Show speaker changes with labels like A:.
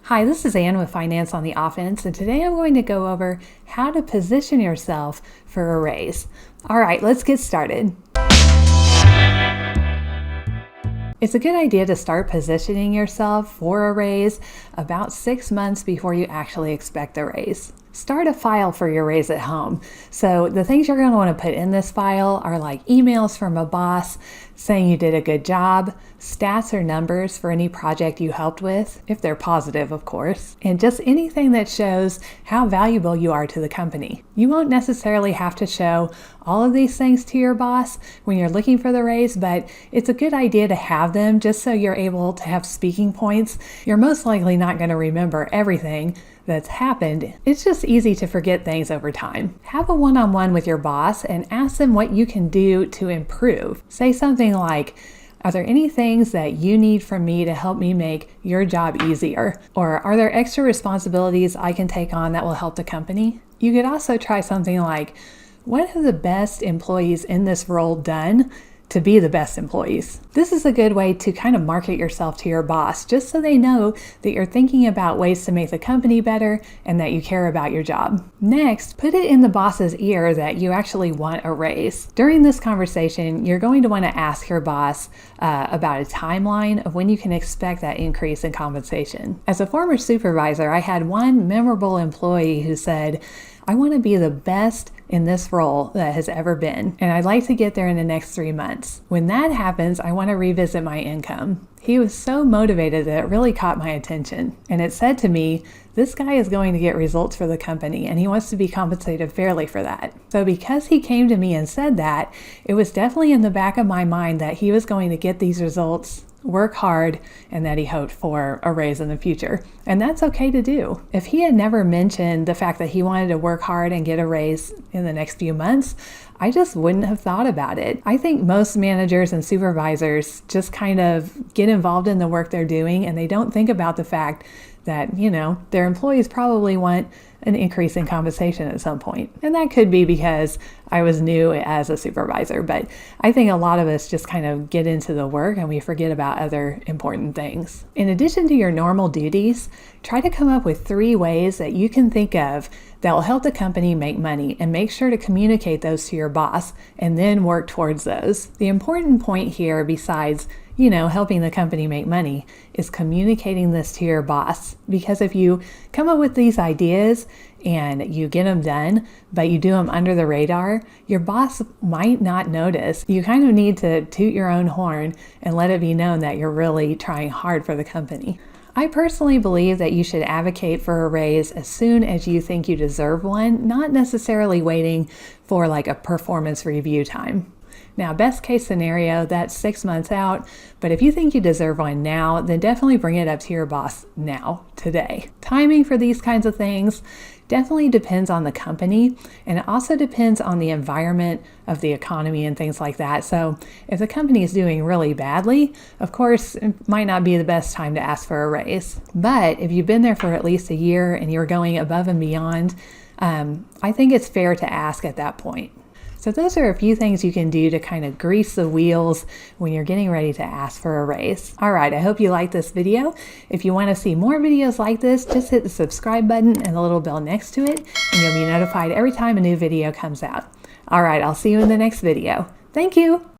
A: Hi, this is Ann with Finance on the Offense, and today I'm going to go over how to position yourself for a raise. All right, let's get started. It's a good idea to start positioning yourself for a raise about 6 months before you actually expect a raise. Start a file for your raise at home. So the things you're going to want to put in this file are like emails from a boss saying you did a good job, stats or numbers for any project you helped with, if they're positive, of course, and just anything that shows how valuable you are to the company. You won't necessarily have to show all of these things to your boss when you're looking for the raise, but it's a good idea to have them just so you're able to have speaking points. You're most likely not going to remember everything that's happened. It's just easy to forget things over time. Have a one-on-one with your boss and ask them what you can do to improve. Say something like, are there any things that you need from me to help me make your job easier? Or are there extra responsibilities I can take on that will help the company? You could also try something like, what have the best employees in this role done to be the best employees? This is a good way to kind of market yourself to your boss, just so they know that you're thinking about ways to make the company better and that you care about your job. Next, put it in the boss's ear that you actually want a raise. During this conversation, you're going to want to ask your boss about a timeline of when you can expect that increase in compensation. As a former supervisor, I had one memorable employee who said, I want to be the best in this role that has ever been, and I'd like to get there in the next 3 months. When that happens, I want to revisit my income. He was so motivated that it really caught my attention, and it said to me, this guy is going to get results for the company, and he wants to be compensated fairly for that. So because he came to me and said that, it was definitely in the back of my mind that he was going to get these results, work hard, and that he hoped for a raise in the future. And that's okay to do. If he had never mentioned the fact that he wanted to work hard and get a raise in the next few months, I just wouldn't have thought about it. I think most managers and supervisors just kind of get involved in the work they're doing, and they don't think about the fact that, their employees probably want an increase in compensation at some point. And that could be because I was new as a supervisor, but I think a lot of us just kind of get into the work and we forget about other important things. In addition to your normal duties, try to come up with 3 ways that you can think of that will help the company make money, and make sure to communicate those to your boss and then work towards those. The important point here, besides helping the company make money, is communicating this to your boss. Because if you come up with these ideas and you get them done, but you do them under the radar, your boss might not notice. You kind of need to toot your own horn and let it be known that you're really trying hard for the company. I personally believe that you should advocate for a raise as soon as you think you deserve one, not necessarily waiting for like a performance review time. Now, best case scenario, that's 6 months out, but if you think you deserve one now, then definitely bring it up to your boss now, today. Timing for these kinds of things definitely depends on the company, and it also depends on the environment of the economy and things like that. So if the company is doing really badly, of course, it might not be the best time to ask for a raise. But if you've been there for at least a year and you're going above and beyond, I think it's fair to ask at that point. So those are a few things you can do to kind of grease the wheels when you're getting ready to ask for a raise. All right, I hope you liked this video. If you want to see more videos like this, just hit the subscribe button and the little bell next to it, and you'll be notified every time a new video comes out. All right, I'll see you in the next video. Thank you.